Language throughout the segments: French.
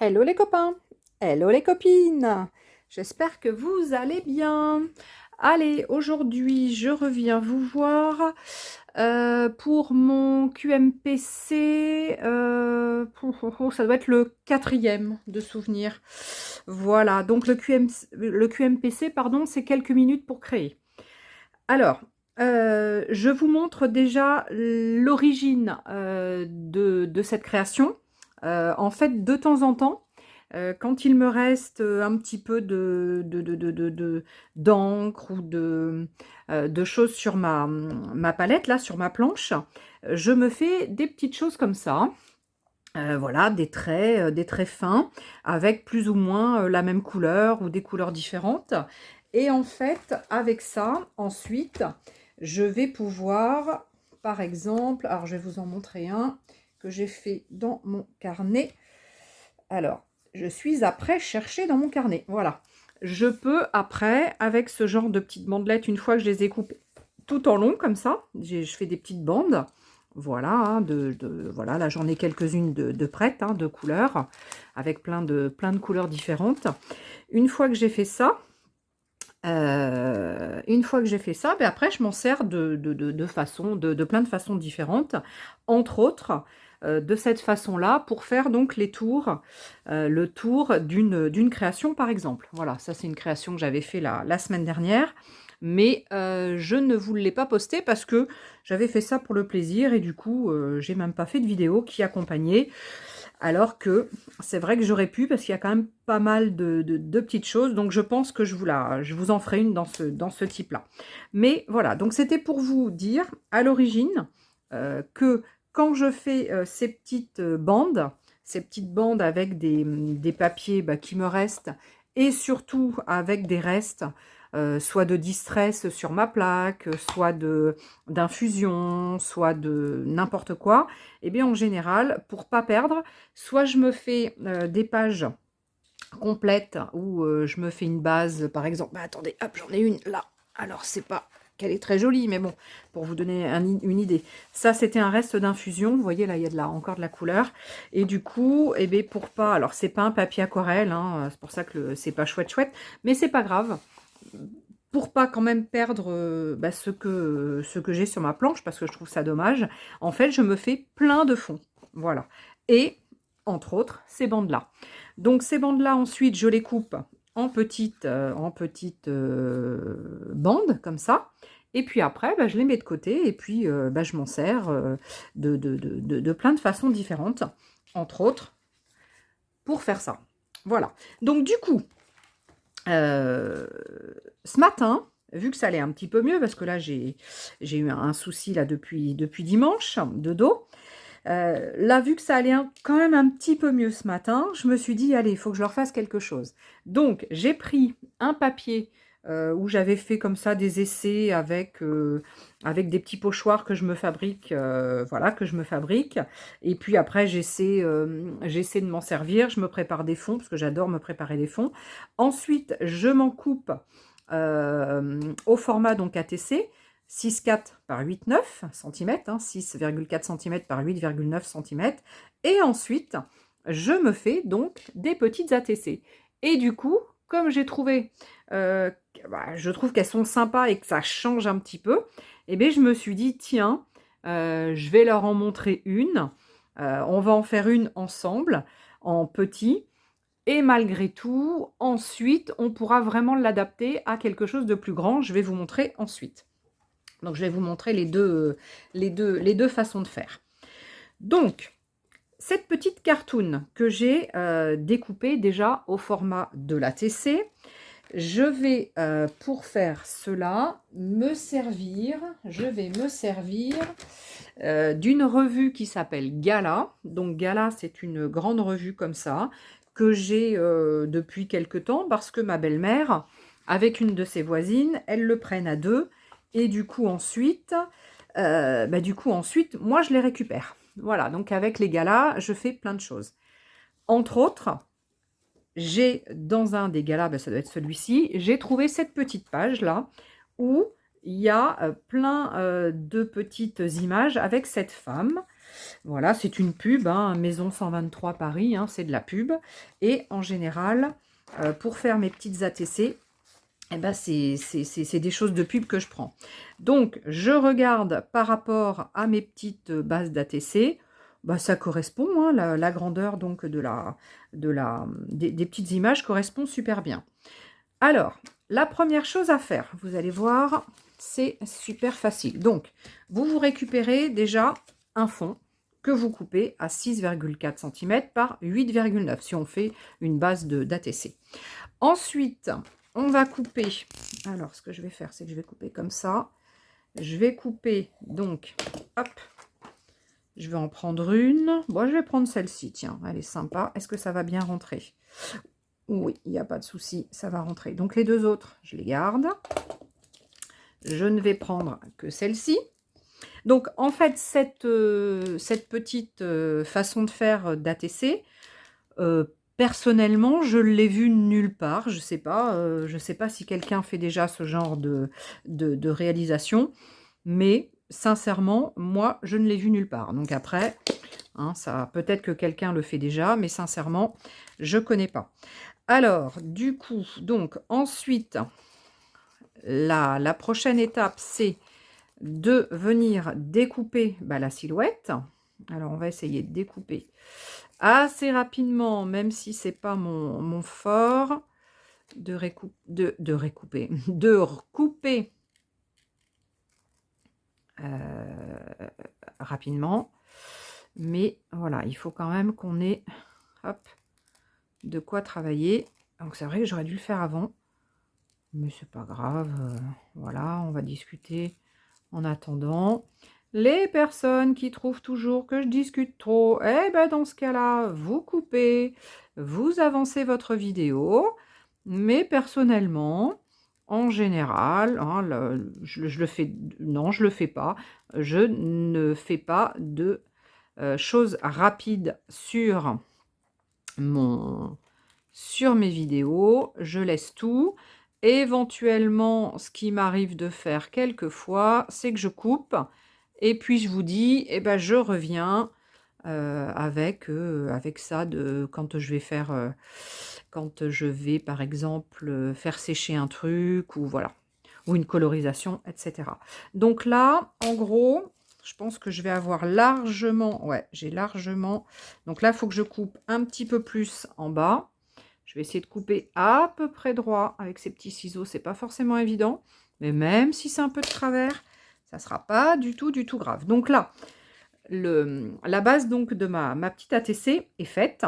Hello les copains, hello les copines, j'espère que vous allez bien. Allez, aujourd'hui je reviens vous voir pour mon QMPC, ça doit être le quatrième de souvenir. Voilà, donc le QMPC, pardon, c'est quelques minutes pour créer. Alors, je vous montre déjà l'origine de cette création. En fait, de temps en temps, quand il me reste un petit peu d'encre ou de choses sur ma palette, là, sur ma planche, je me fais des petites choses comme ça. Voilà, des traits fins, avec plus ou moins la même couleur ou des couleurs différentes. Et en fait, avec ça, ensuite, je vais pouvoir, par exemple, alors je vais vous en montrer un que j'ai fait dans mon carnet. Alors, je suis après chercher dans mon carnet. Voilà. Je peux après, avec ce genre de petites bandelettes, une fois que je les ai coupées tout en long comme ça, je fais des petites bandes. Voilà, hein, voilà, là j'en ai quelques-unes de prêtes, hein, de couleurs, avec plein de couleurs différentes. Une fois que j'ai fait ça, ben après je m'en sers de plein de façons différentes, entre autres de cette façon-là pour faire donc les tours, le tour d'une création par exemple. Voilà, ça c'est une création que j'avais fait la semaine dernière, mais je ne vous l'ai pas posté parce que j'avais fait ça pour le plaisir et du coup j'ai même pas fait de vidéo qui accompagnait. Alors que c'est vrai que j'aurais pu, parce qu'il y a quand même pas mal de petites choses, donc je pense que je vous en ferai une dans ce type-là. Mais voilà, donc c'était pour vous dire, à l'origine, que quand je fais ces petites bandes avec des papiers qui me restent, et surtout avec des restes, soit de distress sur ma plaque, soit d'infusion, soit de n'importe quoi, et bien en général, pour pas perdre, soit je me fais des pages complètes où je me fais une base, par exemple. Bah, attendez, hop, j'en ai une là. Alors, c'est pas qu'elle est très jolie, mais bon, pour vous donner une idée. Ça, c'était un reste d'infusion. Vous voyez, là, il y a encore de la couleur. Et du coup, eh bien, pour pas... Alors, c'est pas un papier aquarelle, hein, c'est pour ça que c'est pas chouette, chouette. Mais c'est pas grave. Pour pas quand même perdre ce que j'ai sur ma planche, parce que je trouve ça dommage, en fait, je me fais plein de fonds. Voilà. Et, entre autres, ces bandes-là. Donc, ces bandes-là, ensuite, je les coupe en petites bandes, comme ça. Et puis après, je les mets de côté et puis je m'en sers de plein de façons différentes, entre autres, pour faire ça. Voilà. Donc, du coup, ce matin, vu que ça allait un petit peu mieux, parce que là j'ai eu un souci là depuis dimanche de dos, là vu que ça allait quand même un petit peu mieux ce matin, je me suis dit allez, il faut que je leur fasse quelque chose. Donc j'ai pris un papier où j'avais fait comme ça des essais avec des petits pochoirs que je me fabrique, voilà, que je me fabrique. Et puis après, j'essaie de m'en servir. Je me prépare des fonds, parce que j'adore me préparer des fonds. Ensuite, je m'en coupe au format donc ATC, 6,4 par 8,9 cm, hein, 6,4 cm par 8,9 cm. Et ensuite, je me fais donc des petites ATC. Et du coup, comme j'ai trouvé je trouve qu'elles sont sympas et que ça change un petit peu, et bien je me suis dit, tiens, je vais leur en montrer une. On va en faire une ensemble, en petit. Et malgré tout, ensuite, on pourra vraiment l'adapter à quelque chose de plus grand. Je vais vous montrer ensuite. Donc, je vais vous montrer les deux façons de faire. Donc, cette petite cartoon que j'ai découpée déjà au format de l'ATC, je vais, pour faire cela, je vais me servir d'une revue qui s'appelle Gala. Donc Gala, c'est une grande revue comme ça, que j'ai depuis quelque temps, parce que ma belle-mère, avec une de ses voisines, elles le prennent à deux, et du coup ensuite, moi je les récupère. Voilà, donc avec les Galas, je fais plein de choses. Entre autres, j'ai dans un des galas, ça doit être celui-ci, j'ai trouvé cette petite page là où il y a plein de petites images avec cette femme. Voilà, c'est une pub, hein, Maison 123 Paris, hein, c'est de la pub. Et en général, pour faire mes petites ATC, eh ben c'est des choses de pub que je prends. Donc, je regarde par rapport à mes petites bases d'ATC, bah, ça correspond, hein, la grandeur donc des petites images correspond super bien. Alors, la première chose à faire, vous allez voir, c'est super facile. Donc, vous récupérez déjà un fond que vous coupez à 6,4 cm par 8,9 si on fait une base d'ATC. Ensuite, on va couper. Alors, ce que je vais faire, c'est que je vais couper comme ça. Je vais couper, donc, hop, je vais en prendre une. Bon, je vais prendre celle-ci, tiens, elle est sympa. Est-ce que ça va bien rentrer? Oui, il n'y a pas de souci, ça va rentrer. Donc les deux autres, je les garde. Je ne vais prendre que celle-ci. Donc en fait, cette petite façon de faire d'ATC, personnellement, je l'ai vue nulle part. Je sais pas si quelqu'un fait déjà ce genre de réalisation. Mais sincèrement, moi, je ne l'ai vue nulle part. Donc après, hein, ça peut-être que quelqu'un le fait déjà, mais sincèrement, je ne connais pas. Alors, du coup, donc ensuite, la prochaine étape, c'est de venir découper la silhouette. Alors, on va essayer de découper assez rapidement, même si c'est pas mon fort, de recouper, de recouper rapidement. Mais voilà, il faut quand même qu'on ait hop, de quoi travailler. Donc, c'est vrai que j'aurais dû le faire avant. Mais c'est pas grave, voilà, on va discuter en attendant. Les personnes qui trouvent toujours que je discute trop, eh ben dans ce cas-là, vous coupez, vous avancez votre vidéo. Mais personnellement, en général, hein, je le fais, non, je le fais pas. Je ne fais pas de choses rapides sur mes vidéos. Je laisse tout. Éventuellement, ce qui m'arrive de faire quelquefois, c'est que je coupe et puis je vous dis, eh ben, je reviens avec ça quand je vais faire, quand je vais par exemple faire sécher un truc ou voilà, ou une colorisation, etc. Donc là, en gros, je pense que je vais avoir largement, ouais, j'ai largement. Donc là, il faut que je coupe un petit peu plus en bas. Je vais essayer de couper à peu près droit avec ces petits ciseaux. C'est pas forcément évident, mais même si c'est un peu de travers, ça ne sera pas du tout grave. Donc là, la base donc de ma petite ATC est faite.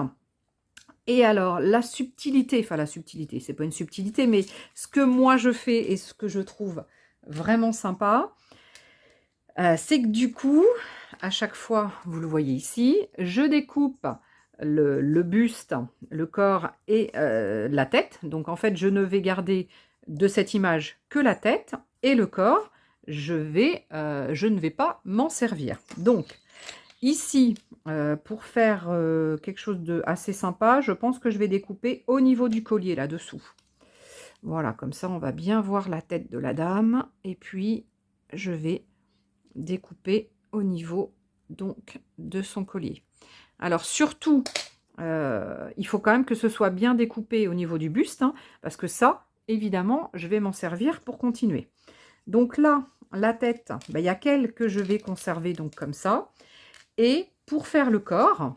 Et alors, la subtilité, enfin la subtilité, c'est pas une subtilité, mais ce que moi je fais et ce que je trouve vraiment sympa, c'est que du coup, à chaque fois, vous le voyez ici, je découpe le buste, le corps et la tête. Donc en fait, je ne vais garder de cette image que la tête et le corps. Je ne vais pas m'en servir. Donc ici, pour faire quelque chose de assez sympa, je pense que je vais découper au niveau du collier là-dessous. Voilà, comme ça, on va bien voir la tête de la dame. Et puis, je vais découper au niveau donc de son collier. Alors surtout, il faut quand même que ce soit bien découpé au niveau du buste, hein, parce que ça, évidemment, je vais m'en servir pour continuer. Donc là, la tête, il y a qu'elle que je vais conserver donc comme ça. Et pour faire le corps,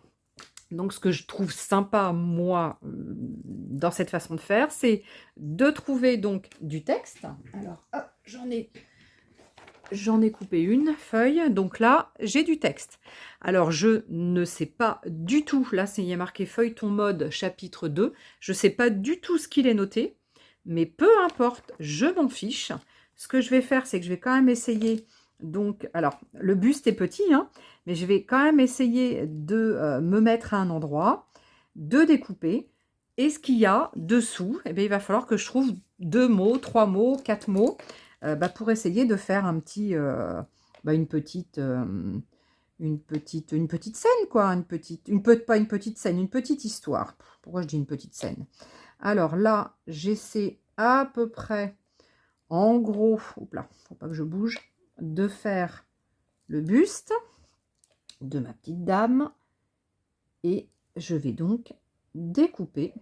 donc ce que je trouve sympa, moi, dans cette façon de faire, c'est de trouver donc du texte. Alors, hop, j'en ai coupé une feuille, donc là, j'ai du texte. Alors, je ne sais pas du tout, là, il y a marqué feuilleton mode chapitre 2, je ne sais pas du tout ce qu'il est noté, mais peu importe, je m'en fiche. Ce que je vais faire, c'est que je vais quand même essayer, donc, alors, le buste est petit, hein, mais je vais quand même essayer de me mettre à un endroit, de découper, et ce qu'il y a dessous, eh bien, il va falloir que je trouve 2 mots, 3 mots, 4 mots, pour essayer de faire un petit, une petite scène, quoi, pas une petite scène, une petite histoire. Pourquoi je dis une petite scène? Alors là, j'essaie à peu près, en gros, hop là, faut pas que je bouge, de faire le buste. de ma petite dame. Et je vais donc découper,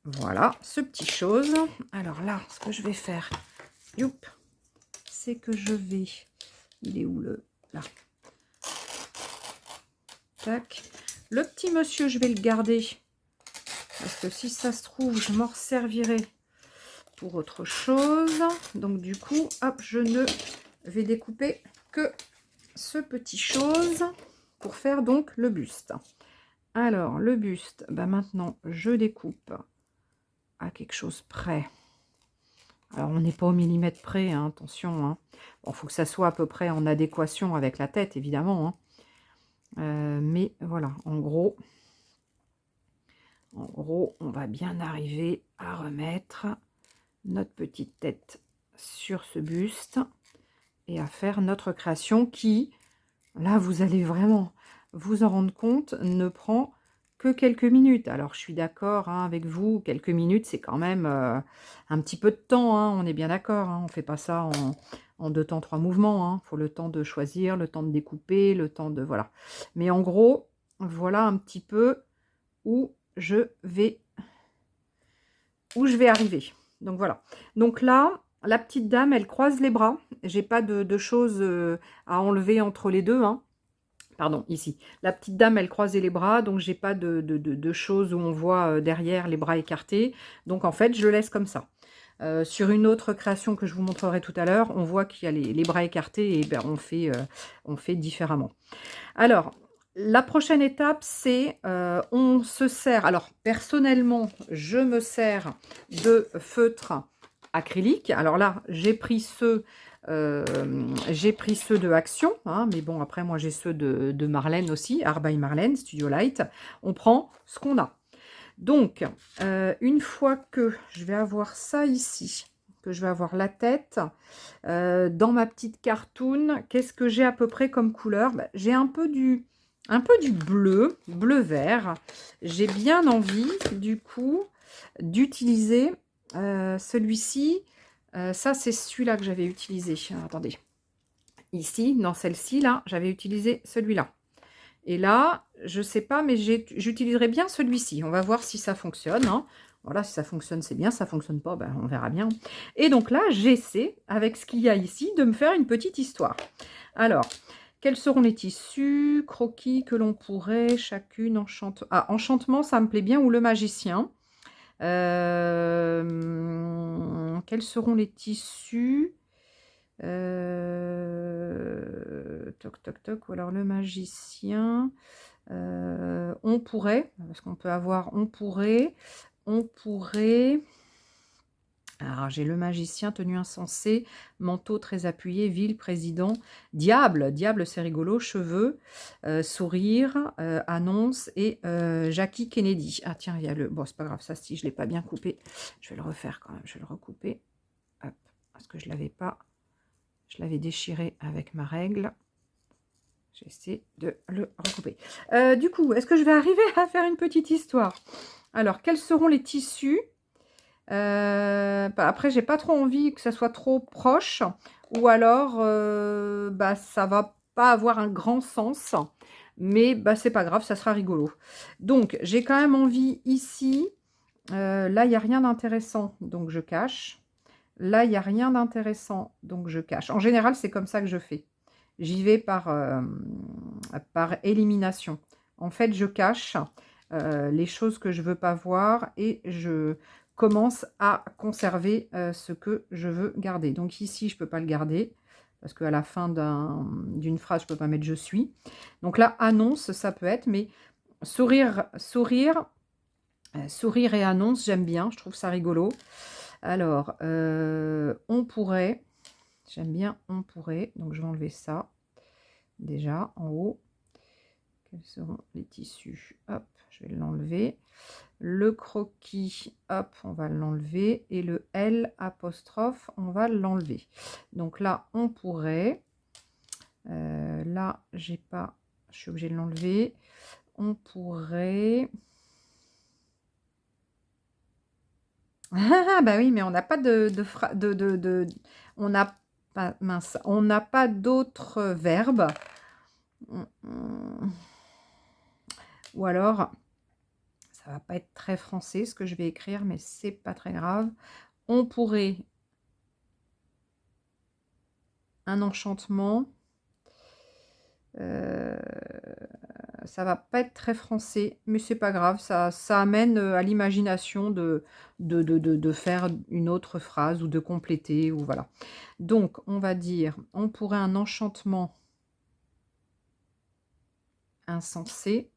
voilà, ce petit chose. Alors là, ce que je vais faire, youp, c'est que je vais, il est où le, là, tac, le petit monsieur, je vais le garder, parce que si ça se trouve, je m'en resservirai pour autre chose. Donc du coup, hop, je ne vais découper que ce petit chose pour faire donc le buste. Alors, le buste, bah maintenant, je découpe à quelque chose près. Alors, on n'est pas au millimètre près, hein, attention. Hein. Bon, faut que ça soit à peu près en adéquation avec la tête, évidemment. Hein. Mais voilà, en gros, on va bien arriver à remettre notre petite tête sur ce buste et à faire notre création qui, là, vous allez vraiment vous en rendre compte, ne prend que quelques minutes. Alors, je suis d'accord hein, avec vous, quelques minutes, c'est quand même un petit peu de temps, hein, on est bien d'accord. Hein, on ne fait pas ça en 2 temps, 3 mouvements. Il faut le temps de choisir, le temps de découper, le temps de... Voilà. Mais en gros, voilà un petit peu où je vais arriver. Donc, voilà. Donc là, la petite dame, elle croise les bras. J'ai pas de choses à enlever entre les deux, hein. Pardon, ici. La petite dame, elle croisait les bras, donc j'ai pas de choses où on voit derrière les bras écartés. Donc en fait, je le laisse comme ça. Sur une autre création que je vous montrerai tout à l'heure, on voit qu'il y a les bras écartés et ben, on fait différemment. Alors, la prochaine étape, c'est on se sert. Alors, personnellement, je me sers de feutre acrylique. Alors là, j'ai pris ceux de Action, hein, mais bon, après, moi, j'ai ceux de Marlène aussi, Art by Marlène, Studio Light. On prend ce qu'on a. Donc, une fois que je vais avoir ça ici, que je vais avoir la tête, dans ma petite cartoon, qu'est-ce que j'ai à peu près comme couleur? Bah, j'ai un peu du bleu-vert. J'ai bien envie, du coup, d'utiliser celui-ci. Ça, c'est celui-là que j'avais utilisé. Alors, attendez. Ici, dans celle-ci, là, j'avais utilisé celui-là. Et là, je sais pas, mais j'utiliserai bien celui-ci. On va voir si ça fonctionne. Hein. Voilà, si ça fonctionne, c'est bien. Ça fonctionne pas, ben, on verra bien. Et donc là, j'essaie, avec ce qu'il y a ici, de me faire une petite histoire. Alors, quels seront les tissus, croquis que l'on pourrait, chacune, enchantement. Ah, enchantement, ça me plaît bien, ou le magicien. Quels seront les tissus? Toc, toc, toc. Ou alors le magicien. On pourrait, parce qu'on peut avoir, on pourrait. Alors, j'ai le magicien, tenue insensée, manteau très appuyé, ville, président, diable, diable c'est rigolo, cheveux, sourire, annonce et Jackie Kennedy. Ah tiens, il y a le... Bon, c'est pas grave, ça si je ne l'ai pas bien coupé, je vais le refaire quand même, je vais le recouper. Hop, parce que je ne l'avais pas, je l'avais déchiré avec ma règle. J'essaie de le recouper. Du coup, est-ce que je vais arriver à faire une petite histoire? Alors, quels seront les tissus? Après, j'ai pas trop envie que ça soit trop proche, ou alors bah, ça va pas avoir un grand sens, mais bah, c'est pas grave, ça sera rigolo. Donc, j'ai quand même envie ici, là, il n'y a rien d'intéressant, donc je cache. Là, il n'y a rien d'intéressant, donc je cache. En général, c'est comme ça que je fais. J'y vais par élimination. En fait, je cache les choses que je veux pas voir et je commence à conserver ce que je veux garder. Donc ici, je peux pas le garder parce qu'à la fin d'une phrase, je peux pas mettre je suis. Donc là, annonce, ça peut être, mais sourire et annonce, j'aime bien, je trouve ça rigolo. Alors, on pourrait, j'aime bien on pourrait, donc je vais enlever ça déjà en haut. Quels seront les tissus? Hop, je vais l'enlever. Le croquis, hop, on va l'enlever. Et le L apostrophe, on va l'enlever. Donc là, on pourrait. Là, j'ai pas. Je suis obligée de l'enlever. On pourrait. Ah bah oui, mais on n'a pas on n'a pas mince, on n'a pas d'autres verbes. Ou alors, ça va pas être très français ce que je vais écrire, mais c'est pas très grave. On pourrait un enchantement. Ça va pas être très français, mais c'est pas grave. Ça amène à l'imagination de faire une autre phrase ou de compléter, ou voilà. Donc, on va dire, on pourrait un enchantement insensé.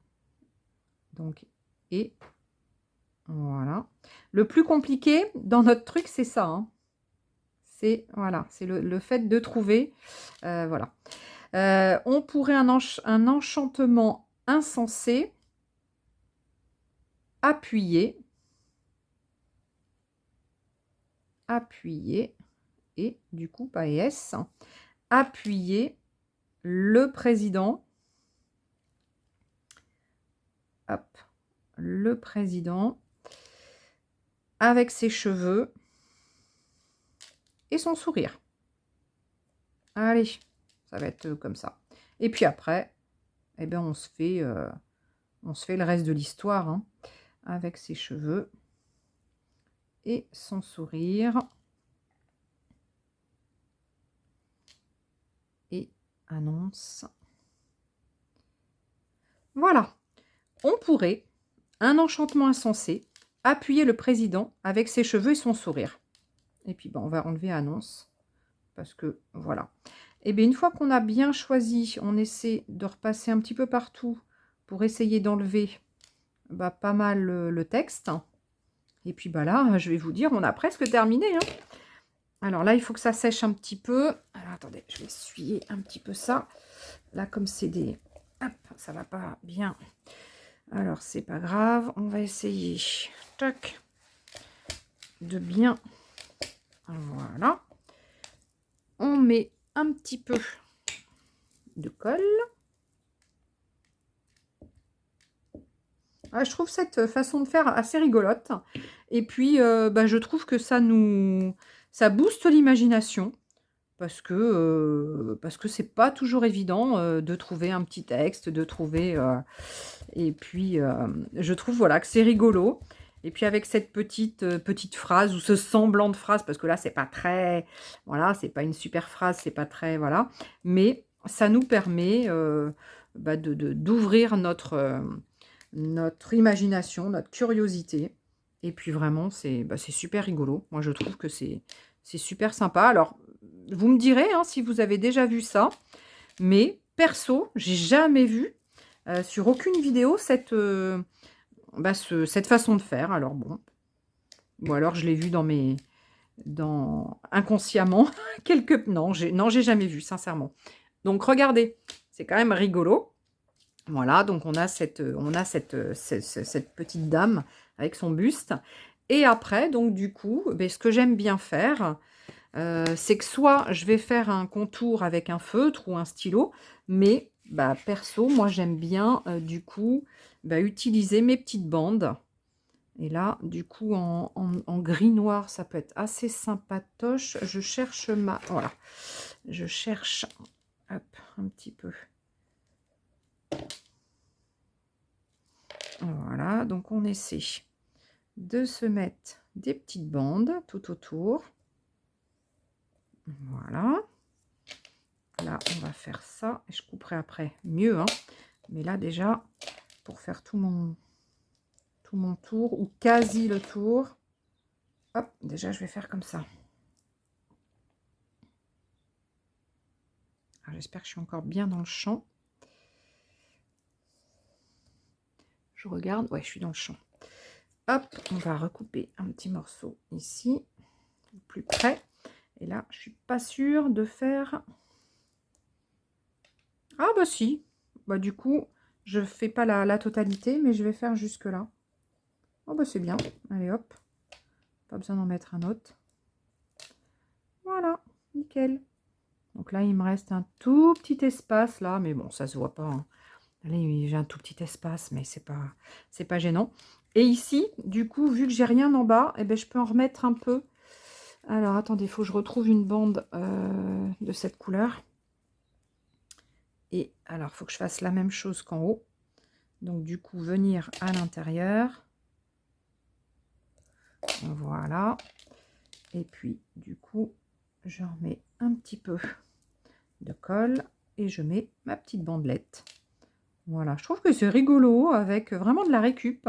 Donc, et voilà. Le plus compliqué dans notre truc, c'est ça, hein. C'est voilà, c'est le fait de trouver, voilà. On pourrait un enchantement insensé, appuyé, appuyé, et du coup, pas ES, appuyer le président, hop, le président, avec ses cheveux et son sourire. Allez, ça va être comme ça. Et puis après, eh ben, on se fait le reste de l'histoire, hein, avec ses cheveux et son sourire. Et annonce. Voilà. On pourrait, un enchantement insensé, appuyer le président avec ses cheveux et son sourire. Et puis, ben, on va enlever annonce. Parce que, voilà. Et bien, une fois qu'on a bien choisi, on essaie de repasser un petit peu partout pour essayer d'enlever pas mal le texte. Et puis, bah là, je vais vous dire, on a presque terminé, hein. Alors là, il faut que ça sèche un petit peu. Alors, attendez, je vais essuyer un petit peu ça. Là, comme c'est des... Hop, ça va pas bien. Alors, c'est pas grave. On va essayer, tac, de bien... Voilà. On met un petit peu de colle. Ah, je trouve cette façon de faire assez rigolote. Et puis, je trouve que ça booste l'imagination. Parce que c'est pas toujours évident de trouver un petit texte, de trouver... et puis, je trouve voilà, que c'est rigolo. Et puis avec cette petite phrase, ou ce semblant de phrase, parce que là, c'est pas très... Voilà, c'est pas une super phrase, c'est pas très... Voilà. Mais ça nous permet d'ouvrir notre imagination, notre curiosité. Et puis vraiment, c'est super rigolo. Moi, je trouve que c'est super sympa. Alors, vous me direz hein, si vous avez déjà vu ça. Mais perso, j'ai jamais vu sur aucune vidéo cette façon de faire. Alors bon. Ou alors je l'ai vu inconsciemment. Non, j'ai jamais vu, sincèrement. Donc regardez, c'est quand même rigolo. Voilà, donc on a cette petite dame avec son buste. Et après, donc du coup, ce que j'aime bien faire, c'est que soit je vais faire un contour avec un feutre ou un stylo, mais perso, moi j'aime bien du coup utiliser mes petites bandes. Et là, du coup, en gris-noir, ça peut être assez sympatoche. Je cherche Voilà, je cherche hop, un petit peu. Voilà, donc on essaie de se mettre des petites bandes tout autour. Voilà. Là, on va faire ça. Et je couperai après mieux, hein. Mais là, déjà, pour faire tout mon tour, ou quasi le tour, hop, déjà, je vais faire comme ça. J'espère que je suis encore bien dans le champ. Je regarde. Ouais, je suis dans le champ. Hop, on va recouper un petit morceau ici, plus près. Et là, je suis pas sûre de faire... Ah bah si. Bah du coup, je fais pas la totalité, mais je vais faire jusque là. Oh bah c'est bien. Allez hop. Pas besoin d'en mettre un autre. Voilà, nickel. Donc là, il me reste un tout petit espace là, mais bon, ça se voit pas, hein. Allez, j'ai un tout petit espace, mais c'est pas gênant. Et ici, du coup, vu que j'ai rien en bas, eh ben, je peux en remettre un peu. Alors, attendez, il faut que je retrouve une bande de cette couleur. Et alors, il faut que je fasse la même chose qu'en haut. Donc, du coup, venir à l'intérieur. Voilà. Et puis, du coup, je remets un petit peu de colle et je mets ma petite bandelette. Voilà, je trouve que c'est rigolo avec vraiment de la récup.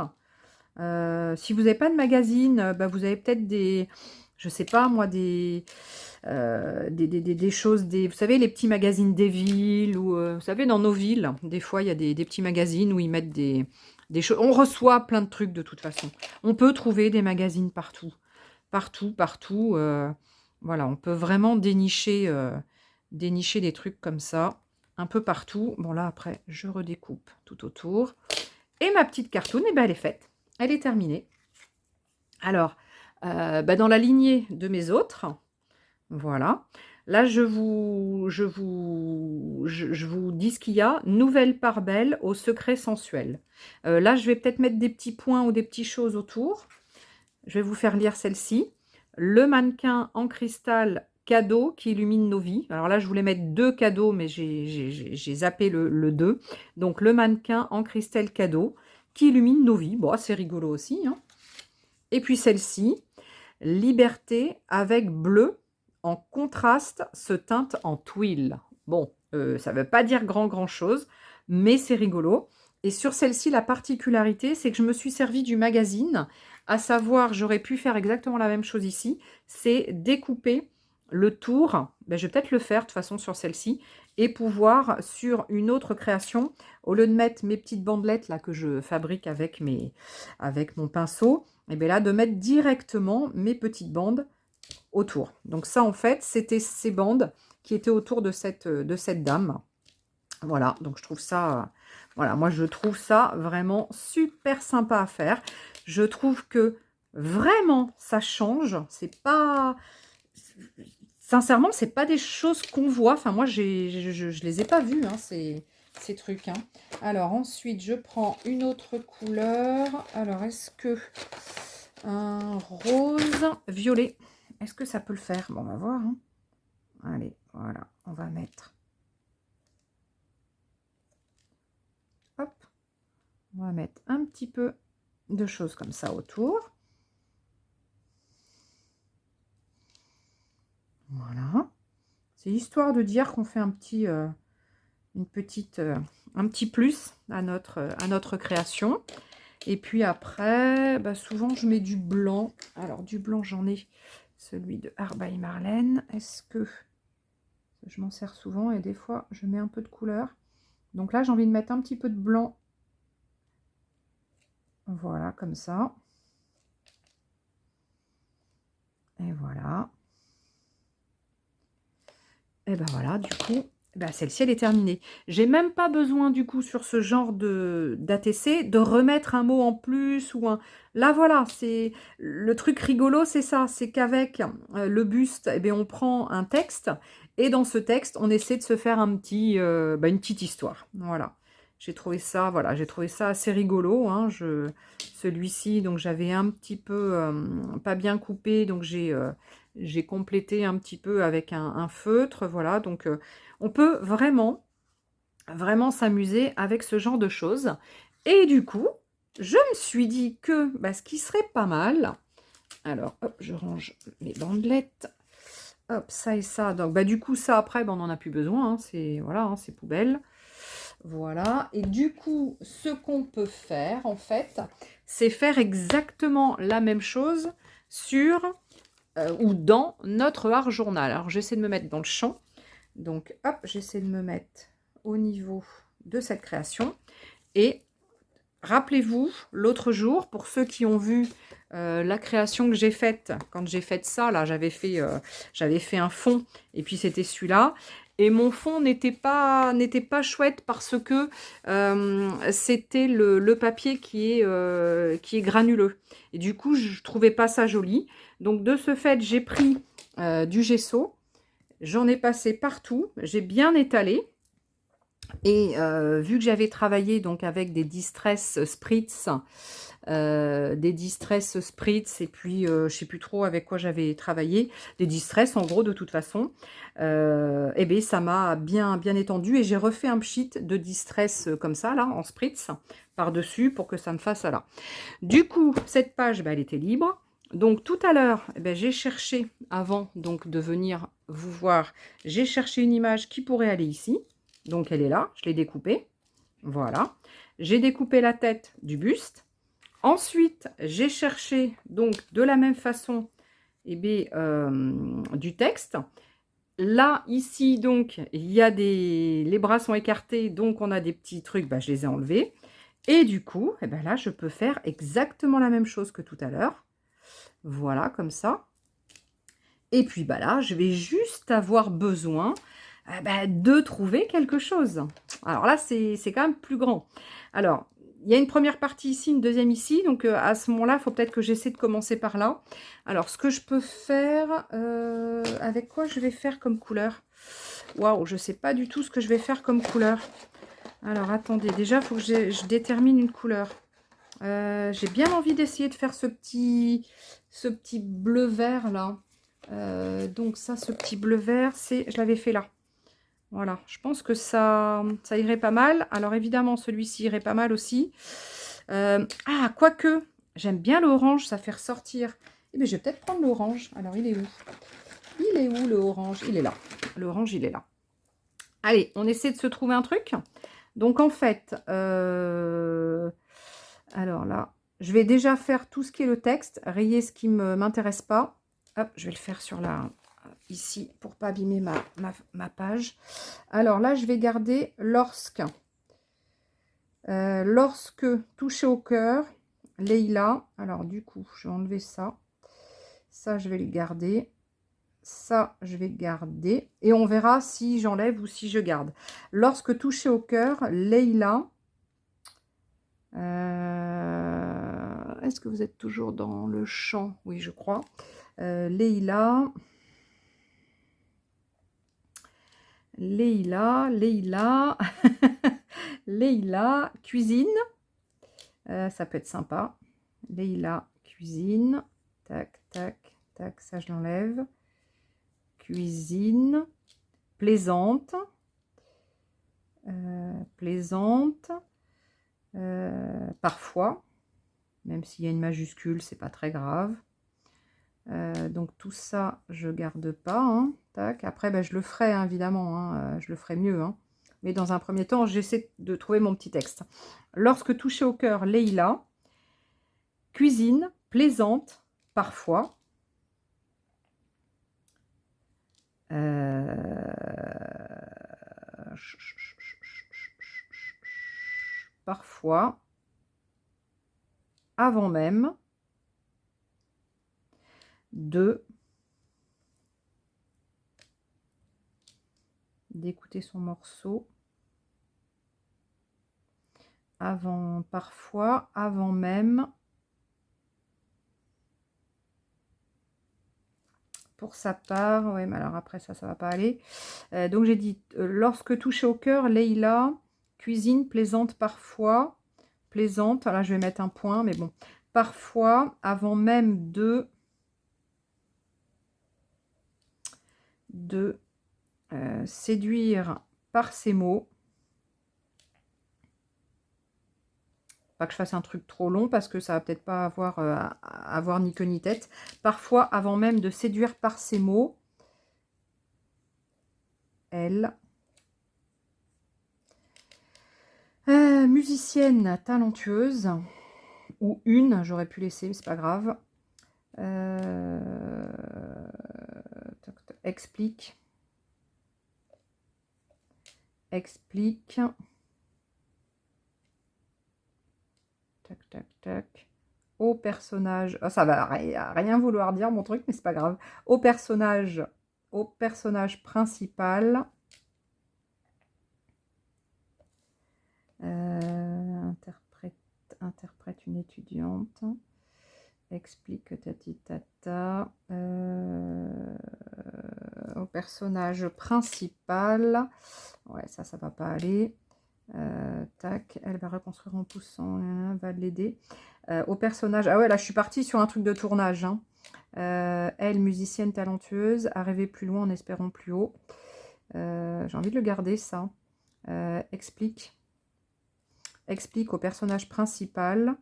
Si vous n'avez pas de magazine, bah, vous avez peut-être des, je sais pas moi, des choses, vous savez, les petits magazines des villes, ou vous savez, dans nos villes, des fois, il y a des petits magazines où ils mettent des choses. On reçoit plein de trucs de toute façon. On peut trouver des magazines partout. Partout, partout. Voilà, on peut vraiment dénicher des trucs comme ça, un peu partout. Bon, là, après, je redécoupe tout autour. Et ma petite cartoon, eh ben, elle est faite. Elle est terminée. Alors, bah, dans la lignée de mes autres, voilà. Là, je vous dis ce qu'il y a. Nouvelle part belle au secret sensuel. Là, je vais peut-être mettre des petits points ou des petites choses autour. Je vais vous faire lire celle-ci. Le mannequin en cristal cadeau qui illumine nos vies. Alors là, je voulais mettre 2 cadeaux, mais j'ai zappé le 2. Donc, le mannequin en cristal cadeau qui illumine nos vies. Bon, c'est rigolo aussi, hein. Et puis celle-ci, liberté avec bleu en contraste se teinte en tuile. Bon, ça ne veut pas dire grand chose, mais c'est rigolo. Et sur celle-ci, la particularité, c'est que je me suis servi du magazine, à savoir, j'aurais pu faire exactement la même chose ici, c'est découper le tour, ben, je vais peut-être le faire de toute façon sur celle-ci, et pouvoir sur une autre création, au lieu de mettre mes petites bandelettes là que je fabrique avec mon pinceau, et bien là de mettre directement mes petites bandes autour. Donc ça en fait c'était ces bandes qui étaient autour de cette dame. Voilà, donc je trouve ça, voilà, moi je trouve ça vraiment super sympa à faire. Je trouve que vraiment ça change. C'est pas, sincèrement, c'est pas des choses qu'on voit. Enfin moi je les ai pas vues, hein, ces trucs, hein. Alors ensuite je prends une autre couleur. Alors est-ce que un rose violet, est-ce que ça peut le faire? Bon, on va voir, hein. Allez, voilà, on va mettre. Hop, on va mettre un petit peu de choses comme ça autour. Voilà. C'est histoire de dire qu'on fait un petit, un petit plus à notre création. Et puis après, bah souvent je mets du blanc. Alors du blanc, j'en ai celui de Art by Marlène. Est-ce que je m'en sers souvent et des fois je mets un peu de couleur. Donc là, j'ai envie de mettre un petit peu de blanc. Voilà, comme ça. Et voilà. Et ben voilà, du coup, ben celle-ci, elle est terminée. J'ai même pas besoin, du coup, sur ce genre d'ATC, de remettre un mot en plus ou un... Là, voilà, c'est le truc rigolo, c'est ça. C'est qu'avec le buste, eh bien, on prend un texte et dans ce texte, on essaie de se faire un petit, une petite histoire. Voilà. J'ai trouvé ça, voilà, j'ai trouvé ça assez rigolo, hein. Celui-ci, donc j'avais un petit peu pas bien coupé, donc j'ai complété un petit peu avec un feutre, voilà. Donc on peut vraiment, vraiment s'amuser avec ce genre de choses. Et du coup, je me suis dit que ce qui serait pas mal, alors hop, je range mes bandelettes, hop, ça et ça. Donc du coup, ça après, on n'en a plus besoin, hein. C'est voilà, hein, c'est poubelle. Voilà, et du coup, ce qu'on peut faire, en fait, c'est faire exactement la même chose sur ou dans notre art journal. Alors, j'essaie de me mettre dans le champ. Donc, hop, j'essaie de me mettre au niveau de cette création. Et rappelez-vous, l'autre jour, pour ceux qui ont vu la création que j'ai faite, quand j'ai fait ça, là, j'avais fait un fond, et puis c'était celui-là. Et mon fond n'était pas chouette parce que c'était le papier qui est granuleux. Et du coup, je trouvais pas ça joli. Donc, de ce fait, j'ai pris du gesso. J'en ai passé partout. J'ai bien étalé. Et vu que j'avais travaillé donc avec des Distress Spritz, des distress spritz et puis je sais plus trop avec quoi j'avais travaillé, des distress en gros de toute façon. Et bien ça m'a bien étendu et j'ai refait un pchit de distress comme ça là en spritz par-dessus pour que ça me fasse là. Du coup, cette page, elle était libre. Donc tout à l'heure, j'ai cherché, avant donc de venir vous voir, j'ai cherché une image qui pourrait aller ici. Donc elle est là, je l'ai découpée. Voilà. J'ai découpé la tête du buste. Ensuite, j'ai cherché donc de la même façon du texte. Là, ici, donc, il y a les bras sont écartés, donc on a des petits trucs, je les ai enlevés. Et du coup, là, je peux faire exactement la même chose que tout à l'heure. Voilà, comme ça. Et puis, là, je vais juste avoir besoin de trouver quelque chose. Alors là, c'est quand même plus grand. Alors, il y a une première partie ici, une deuxième ici. Donc, à ce moment-là, il faut peut-être que j'essaie de commencer par là. Alors, ce que je peux faire... avec quoi je vais faire comme couleur? Waouh, je ne sais pas du tout ce que je vais faire comme couleur. Alors, attendez. Déjà, il faut que je détermine une couleur. J'ai bien envie d'essayer de faire ce petit bleu vert là. Donc ça, ce petit bleu vert, je l'avais fait là. Voilà, je pense que ça irait pas mal. Alors évidemment, celui-ci irait pas mal aussi. Quoique, j'aime bien l'orange, ça fait ressortir. Eh bien, je vais peut-être prendre l'orange. Alors, il est où? Il est où le orange? Il est là. L'orange, il est là. Allez, on essaie de se trouver un truc. Donc en fait, alors là, je vais déjà faire tout ce qui est le texte, rayer ce qui ne m'intéresse pas. Hop, je vais le faire sur ici pour pas abîmer ma page. Alors là, je vais garder lorsque touché au cœur, Leïla. Alors du coup, je vais enlever ça. Ça, je vais le garder. Ça, je vais garder. Et on verra si j'enlève ou si je garde. Lorsque touché au cœur, Leïla. Est-ce que vous êtes toujours dans le champ? Oui, je crois. Leïla, Leïla, cuisine. Ça peut être sympa. Leïla, cuisine. Tac, tac, tac, ça je l'enlève. Cuisine. Plaisante. Plaisante. Parfois. Même s'il y a une majuscule, c'est pas très grave. Donc tout ça, je garde pas. Hein. Tac. Après, je le ferai, hein, évidemment. Hein, je le ferai mieux. Hein. Mais dans un premier temps, j'essaie de trouver mon petit texte. Lorsque touché au cœur, Leïla. Cuisine, plaisante, parfois. Parfois. Avant même. D'écouter son morceau. Parfois, avant même. Pour sa part, ouais, mais alors après ça va pas aller. Donc j'ai dit, lorsque touché au cœur, Leïla, cuisine, plaisante parfois. Plaisante, là je vais mettre un point, mais bon. Parfois, avant même de séduire par ses mots. Pas que je fasse un truc trop long parce que ça va peut-être pas avoir ni queue ni tête. Parfois, avant même de séduire par ses mots, elle, musicienne talentueuse, ou une, j'aurais pu laisser, mais c'est pas grave. Explique. Tac, tac, tac. Au personnage. Oh, ça va rien vouloir dire mon truc, mais c'est pas grave. Au personnage principal. Interprète une étudiante. Explique tati tata. Au personnage principal. Ouais, ça va pas aller. tac. Elle va reconstruire en poussant, va l'aider. Au personnage, ah ouais, là je suis partie sur un truc de tournage. Hein. Elle, musicienne talentueuse, à rêver plus loin en espérant plus haut. J'ai envie de le garder, ça. Explique au personnage principal.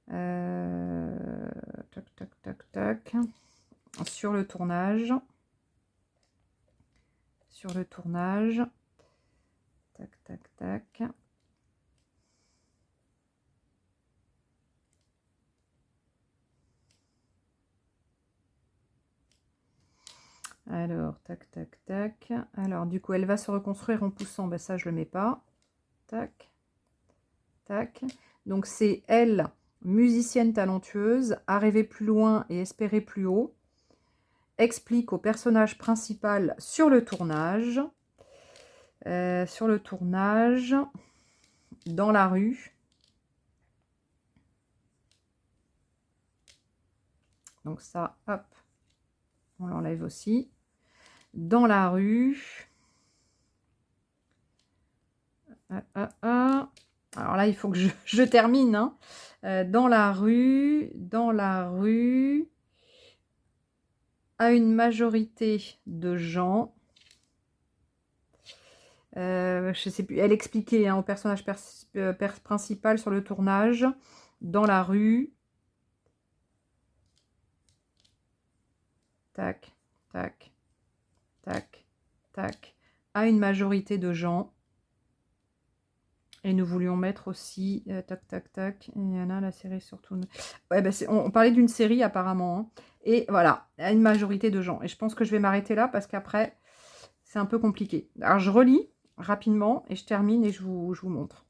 Tac, tac, tac, tac. Sur le tournage. Sur le tournage. Tac, tac, tac. Alors, tac, tac, tac. Alors, du coup, elle va se reconstruire en poussant. Ben, ça, je le mets pas. Tac, tac. Donc, c'est elle, musicienne talentueuse, à rêver plus loin et espérer plus haut. Explique au personnage principal sur le tournage. Dans la rue. Donc ça, hop, on l'enlève aussi. Dans la rue. Alors là, il faut que je termine. Hein. Dans la rue, à une majorité de gens. Je sais plus, elle expliquait hein, au personnage principal sur le tournage. Dans la rue. Tac, tac, tac, tac. À une majorité de gens. Et nous voulions mettre aussi, tac, tac, tac, il y en a la série surtout. Ouais, ben on parlait d'une série apparemment. Hein. Et voilà, à une majorité de gens. Et je pense que je vais m'arrêter là parce qu'après, c'est un peu compliqué. Alors, je relis rapidement et je termine et je vous montre.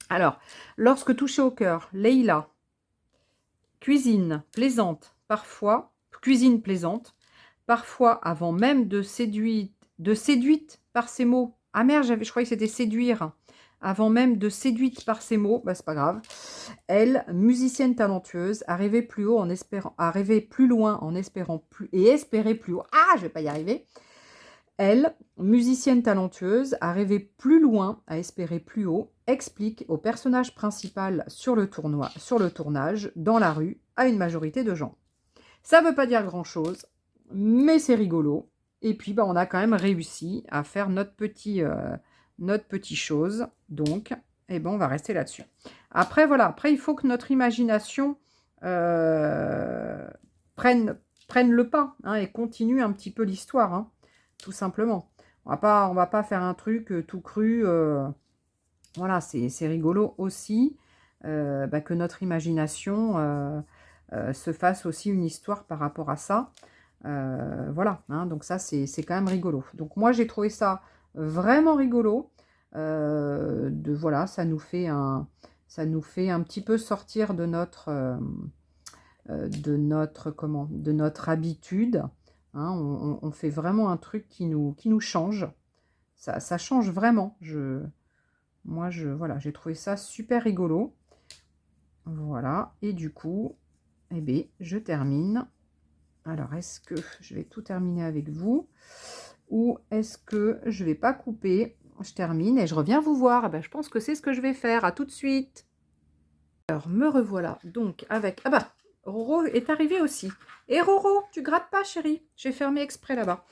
Alors, lorsque touché au cœur, Leïla, cuisine plaisante, parfois avant même de séduite par ses mots. Ah merde, je croyais que c'était séduire. Avant même de séduite par ses mots, bah c'est pas grave. Elle, musicienne talentueuse, a rêvé plus haut en espérant, a rêvé plus loin en espérant plus et espérer plus haut. Ah, je vais pas y arriver. Elle, musicienne talentueuse, a rêvé plus loin, à espérer plus haut, explique au personnage principal sur le tournage, dans la rue, à une majorité de gens. Ça veut pas dire grand-chose, mais c'est rigolo. Et puis, bah, on a quand même réussi à faire notre petit chose. Donc, eh ben, on va rester là-dessus. Après, voilà. Après, il faut que notre imagination prenne le pas hein, et continue un petit peu l'histoire, hein, tout simplement. On va pas faire un truc tout cru. Voilà, c'est rigolo aussi bah, que notre imagination se fasse aussi une histoire par rapport à ça. Voilà, hein, donc ça, c'est quand même rigolo. Donc moi, j'ai trouvé ça vraiment rigolo. Voilà, ça nous fait un petit peu sortir de notre habitude. Hein, on fait vraiment un truc qui nous change. Ça change vraiment. Voilà, j'ai trouvé ça super rigolo. Voilà, et du coup, eh bien, je termine. Alors, est-ce que je vais tout terminer avec vous ou est-ce que je vais pas couper? Je termine et je reviens vous voir. Eh ben, je pense que c'est ce que je vais faire. À tout de suite. Alors, me revoilà donc avec... Ah bah, Roro est arrivé aussi. Et Roro, tu grattes pas, chérie? J'ai fermé exprès là-bas.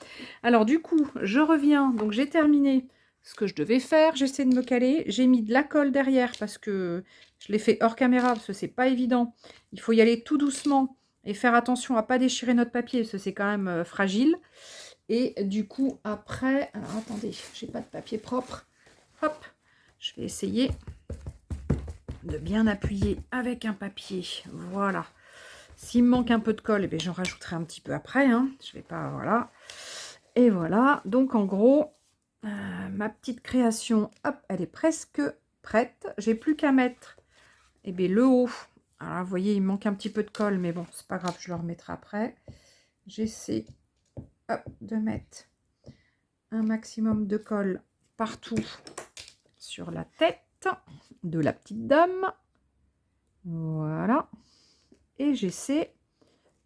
Alors, du coup, je reviens. Donc, j'ai terminé ce que je devais faire. J'essaie de me caler. J'ai mis de la colle derrière parce que je l'ai fait hors caméra parce que c'est pas évident. Il faut y aller tout doucement et faire attention à pas déchirer notre papier parce que c'est quand même fragile. Et du coup, après... Alors, attendez, j'ai pas de papier propre. Hop, je vais essayer de bien appuyer avec un papier. Voilà. S'il me manque un peu de colle, eh bien, j'en rajouterai un petit peu après. Hein. Je vais pas... Voilà. Et voilà. Donc, en gros, ma petite création, hop, elle est presque prête. J'ai plus qu'à mettre eh bien, le haut. Alors, vous voyez, il me manque un petit peu de colle, mais bon, c'est pas grave, je le remettrai après. J'essaie de mettre un maximum de colle partout sur la tête de la petite dame. Voilà. Et j'essaie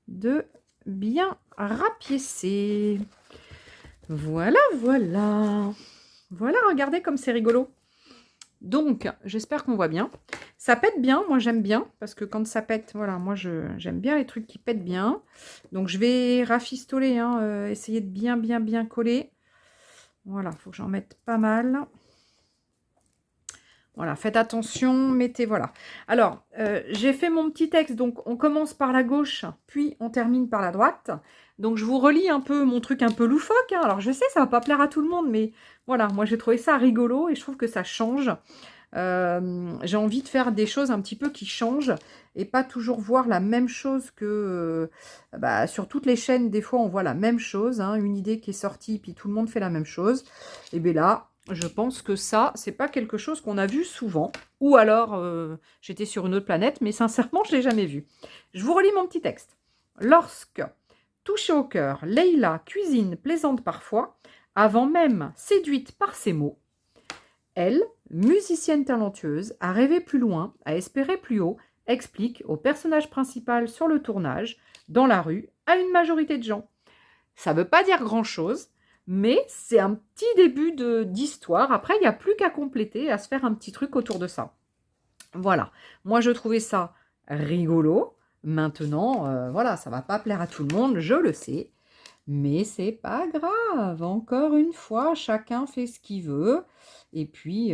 de bien rapiécer. Voilà, voilà. Voilà, regardez comme c'est rigolo. Donc, j'espère qu'on voit bien. Ça pète bien, moi j'aime bien, parce que quand ça pète, voilà, moi j'aime bien les trucs qui pètent bien. Donc je vais rafistoler, hein, essayer de bien coller. Voilà, il faut que j'en mette pas mal. Voilà, faites attention, mettez, voilà. Alors, j'ai fait mon petit texte, donc on commence par la gauche, puis on termine par la droite. Donc je vous relis un peu mon truc un peu loufoque, hein. Alors je sais, ça va pas plaire à tout le monde, mais voilà, moi j'ai trouvé ça rigolo et je trouve que ça change. J'ai envie de faire des choses un petit peu qui changent et pas toujours voir la même chose que sur toutes les chaînes. Des fois on voit la même chose, hein, une idée qui est sortie puis tout le monde fait la même chose. Et bien là je pense que ça c'est pas quelque chose qu'on a vu souvent, ou alors j'étais sur une autre planète, mais sincèrement je l'ai jamais vu. Je vous relis mon petit texte. Lorsque, touchée au cœur, Leïla cuisine plaisante parfois, avant même séduite par ses mots, elle, musicienne talentueuse, a rêvé plus loin, a espéré plus haut, explique au personnage principal sur le tournage, dans la rue, à une majorité de gens. Ça ne veut pas dire grand-chose, mais c'est un petit début d'histoire. Après, il n'y a plus qu'à compléter, à se faire un petit truc autour de ça. Voilà, moi je trouvais ça rigolo. Maintenant, voilà, ça ne va pas plaire à tout le monde, je le sais. Mais c'est pas grave, encore une fois, chacun fait ce qu'il veut. Et puis,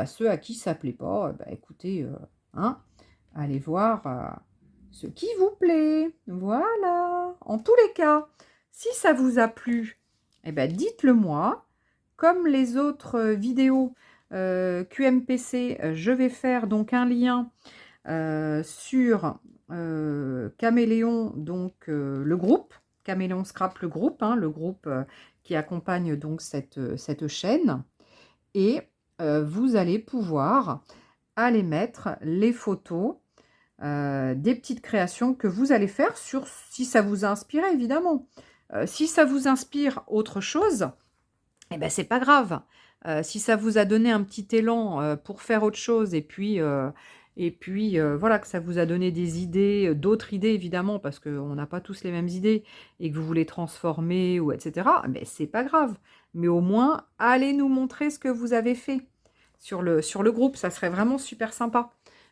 ceux à qui ça plaît pas, écoutez, hein, allez voir ce qui vous plaît. Voilà. En tous les cas, si ça vous a plu, dites-le moi. Comme les autres vidéos QMPC, je vais faire donc un lien sur Caméléon, donc le groupe. Caméléon Scrap, le groupe, hein, le groupe qui accompagne donc cette chaîne. Et vous allez pouvoir aller mettre les photos des petites créations que vous allez faire, si ça vous a inspiré, évidemment. Si ça vous inspire autre chose, eh ben, c'est pas grave. Si ça vous a donné un petit élan pour faire autre chose, voilà, que ça vous a donné des idées, d'autres idées évidemment, parce qu'on n'a pas tous les mêmes idées, et que vous voulez transformer, ou etc., ben, c'est pas grave. Mais au moins, allez nous montrer ce que vous avez fait sur le groupe. Ça serait vraiment super sympa.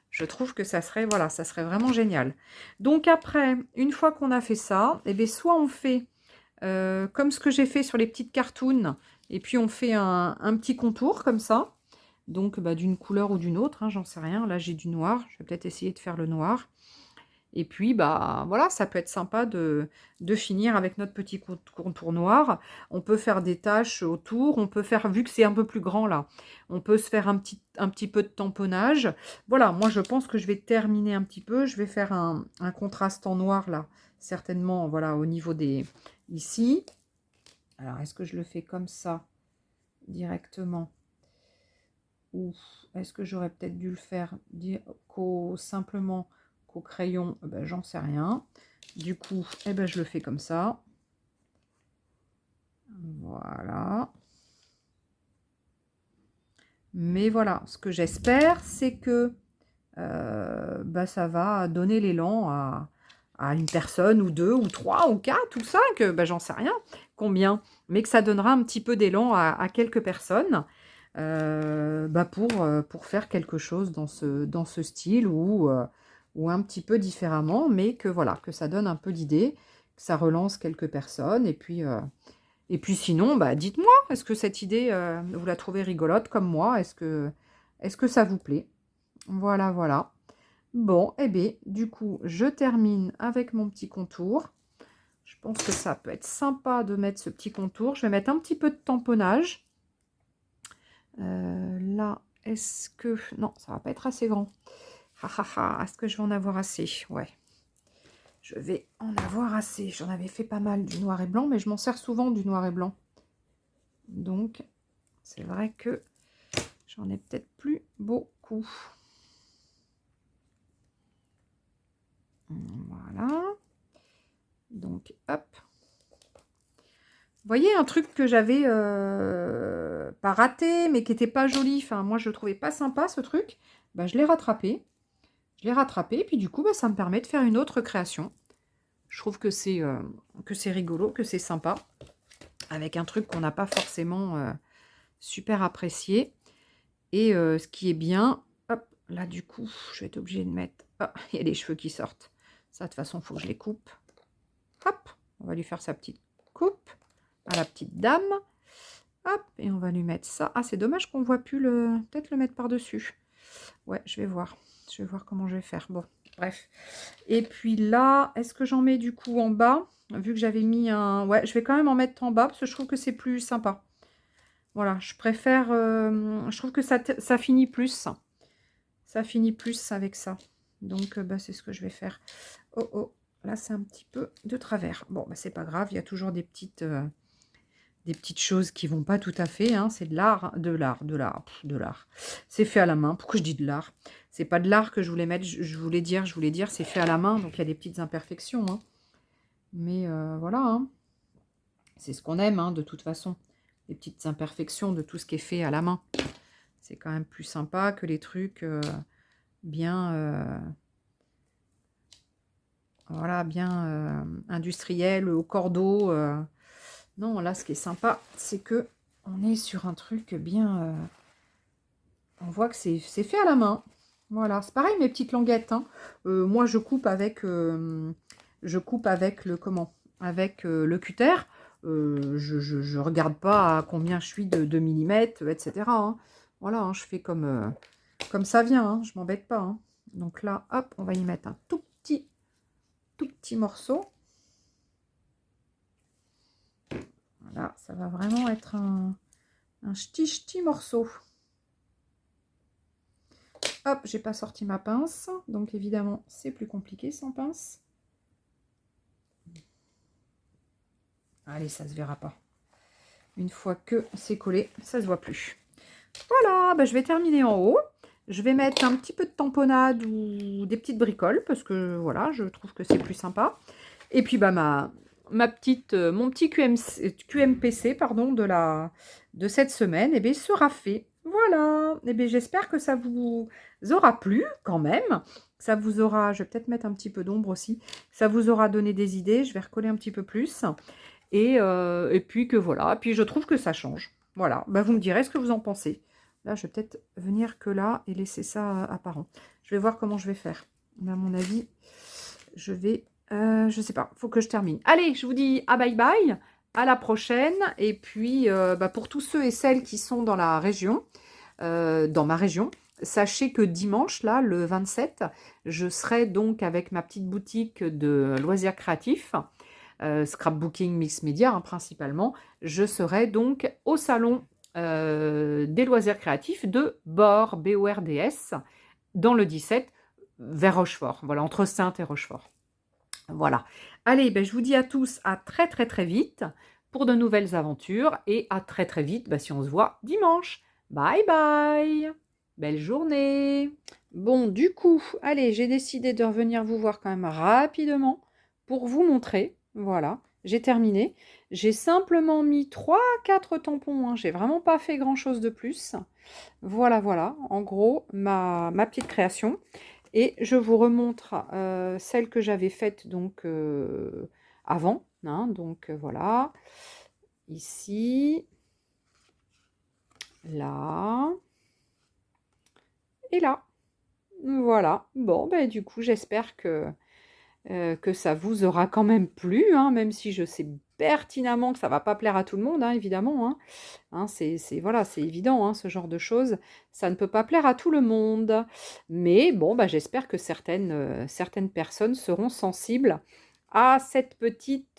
Je trouve que ça serait, voilà, ça serait vraiment génial. Donc après, une fois qu'on a fait ça, eh bien, soit on fait comme ce que j'ai fait sur les petites cartoons, et puis on fait un petit contour comme ça, donc d'une couleur ou d'une autre, hein, j'en sais rien. Là j'ai du noir, je vais peut-être essayer de faire le noir. Et puis voilà, ça peut être sympa de finir avec notre petit contour noir. On peut faire des taches autour, on peut faire, vu que c'est un peu plus grand là, on peut se faire un petit peu de tamponnage. Voilà, moi je pense que je vais terminer un petit peu, je vais faire un contraste en noir là, certainement, voilà, au niveau des... ici. Alors, est-ce que je le fais comme ça, directement? Ou est-ce que j'aurais peut-être dû le faire simplement qu'au crayon? J'en sais rien. Du coup, je le fais comme ça. Voilà. Mais voilà, ce que j'espère, c'est que ça va donner l'élan à une personne, ou deux, ou trois, ou quatre, ou cinq, j'en sais rien combien, mais que ça donnera un petit peu d'élan à quelques personnes pour faire quelque chose dans ce style, ou un petit peu différemment, mais que voilà, que ça donne un peu d'idées, que ça relance quelques personnes, et puis sinon, dites-moi, est-ce que cette idée, vous la trouvez rigolote comme moi? Est-ce que ça vous plaît? Voilà, voilà. Bon, du coup, je termine avec mon petit contour. Je pense que ça peut être sympa de mettre ce petit contour. Je vais mettre un petit peu de tamponnage. Là, est-ce que... Non, ça va pas être assez grand. Est-ce que je vais en avoir assez? Ouais. Je vais en avoir assez. J'en avais fait pas mal du noir et blanc, mais je m'en sers souvent du noir et blanc. Donc, c'est vrai que j'en ai peut-être plus beaucoup. Voilà. Donc, hop. Vous voyez, un truc que j'avais pas raté, mais qui n'était pas joli. Enfin, moi, je le trouvais pas sympa, ce truc. Je l'ai rattrapé. Et puis du coup, ça me permet de faire une autre création. Je trouve que c'est rigolo, que c'est sympa. Avec un truc qu'on n'a pas forcément super apprécié. Et ce qui est bien, hop, là du coup, je vais être obligée de mettre ah, il y a des cheveux qui sortent. Ça, de toute façon, il faut que je les coupe. Hop, on va lui faire sa petite coupe à la petite dame. Hop, et on va lui mettre ça. Ah, c'est dommage qu'on ne voit plus le... Peut-être le mettre par-dessus. Ouais, je vais voir. Je vais voir comment je vais faire. Bon, bref. Et puis là, est-ce que j'en mets du coup en bas? Vu que j'avais mis un... Ouais, je vais quand même en mettre en bas parce que je trouve que c'est plus sympa. Voilà, je préfère... je trouve que ça finit plus. Ça finit plus avec ça. Donc, bah, c'est ce que je vais faire. Oh, oh, là, c'est un petit peu de travers. Bon, bah, c'est pas grave, il y a toujours des petites choses qui vont pas tout à fait. Hein. C'est de l'art, de l'art. C'est fait à la main. Pourquoi je dis de l'art? C'est pas de l'art que je voulais mettre, je voulais dire, c'est fait à la main. Donc, il y a des petites imperfections. Hein. Mais voilà, hein. C'est ce qu'on aime, hein, de toute façon. Les petites imperfections de tout ce qui est fait à la main. C'est quand même plus sympa que les trucs bien... voilà, bien industriels, au cordeau. Non, là, ce qui est sympa, c'est que on est sur un truc bien... on voit que c'est fait à la main. Voilà, c'est pareil, mes petites languettes. Hein. Moi, je coupe avec le... Comment? Avec le cutter. Je regarde pas à combien je suis de millimètres, etc. Hein. Voilà, hein, je fais comme ça vient. Hein, je m'embête pas. Hein. Donc là, hop, on va y mettre un tout petit morceau. Voilà, ça va vraiment être un ch'ti morceau. Hop, j'ai pas sorti ma pince, donc évidemment c'est plus compliqué sans pince. Allez, ça se verra pas. Une fois que c'est collé, ça se voit plus. Voilà, bah, je vais terminer en haut. Je vais mettre un petit peu de tamponnade ou des petites bricoles parce que voilà, je trouve que c'est plus sympa. Et puis bah mon petit QMPC pardon, de cette semaine eh bien, sera fait. Voilà. Et bien, j'espère que ça vous aura plu quand même. Ça vous aura, je vais peut-être mettre un petit peu d'ombre aussi. Ça vous aura donné des idées. Je vais recoller un petit peu plus. Et puis que voilà. Puis je trouve que ça change. Voilà. Bah, vous me direz ce que vous en pensez. Là, je vais peut-être venir que là et laisser ça apparent. Je vais voir comment je vais faire. Mais à mon avis, je vais... je sais pas, faut que je termine. Allez, je vous dis à bye bye, à la prochaine. Et puis, bah, pour tous ceux et celles qui sont dans la région, dans ma région, sachez que dimanche, là, le 27, je serai donc avec ma petite boutique de loisirs créatifs, scrapbooking mix média hein, principalement. Je serai donc au salon des loisirs créatifs de Bord, BORDS, dans le 17, vers Rochefort. Voilà, entre Saintes et Rochefort. Voilà. Allez, ben, je vous dis à tous à très très très vite pour de nouvelles aventures et à très très vite ben, si on se voit dimanche. Bye bye. Belle journée. Bon, du coup, allez, j'ai décidé de revenir vous voir quand même rapidement pour vous montrer. Voilà, j'ai terminé. J'ai simplement mis 3-4 tampons. Hein. J'ai vraiment pas fait grand-chose de plus. Voilà, voilà, en gros, ma petite création. Et je vous remontre celle que j'avais faite donc avant. Hein, donc voilà, ici, là, et là. Voilà. Bon, ben du coup, j'espère que ça vous aura quand même plu, hein, même si je sais pertinemment que ça va pas plaire à tout le monde, hein, évidemment. Hein. Hein, voilà, c'est évident, hein, ce genre de choses. Ça ne peut pas plaire à tout le monde. Mais bon, bah, j'espère que certaines personnes seront sensibles à ces petites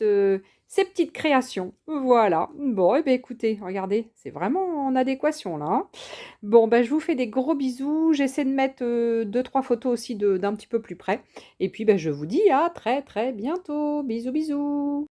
créations. Voilà. Bon, et bien écoutez, regardez, c'est vraiment en adéquation là. Hein. Bon, ben, je vous fais des gros bisous. J'essaie de mettre 2-3 photos aussi d'un petit peu plus près. Et puis, ben, je vous dis à très très bientôt. Bisous, bisous.